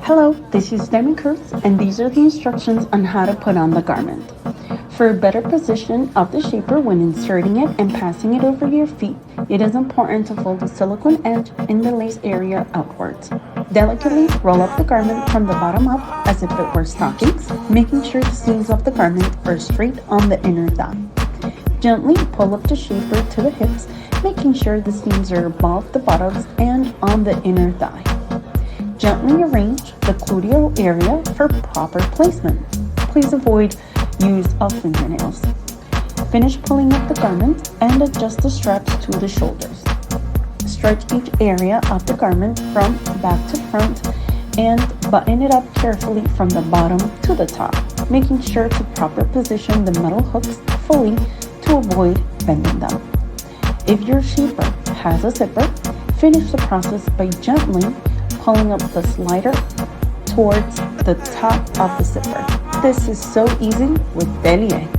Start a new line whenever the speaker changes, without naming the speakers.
Hello, this is Delie and these are the instructions on how to put on the garment. For a better position of the shaper when inserting it and passing it over your feet, it is important to fold the silicone edge in the lace area outwards. Delicately roll up the garment from the bottom up as if it were stockings, making sure the seams of the garment are straight on the inner thigh. Gently pull up the shaper to the hips, making sure the seams are above the buttocks and on the inner thigh. Gently arrange the gluteal area for proper placement. Please avoid use of fingernails. Finish pulling up the garment and adjust the straps to the shoulders. Stretch each area of the garment from back to front and button it up carefully from the bottom to the top, making sure to proper position the metal hooks fully to avoid bending them. If your shaper has a zipper, finish the process by gently pulling up the slider towards the top of the zipper. This is so easy with Delie.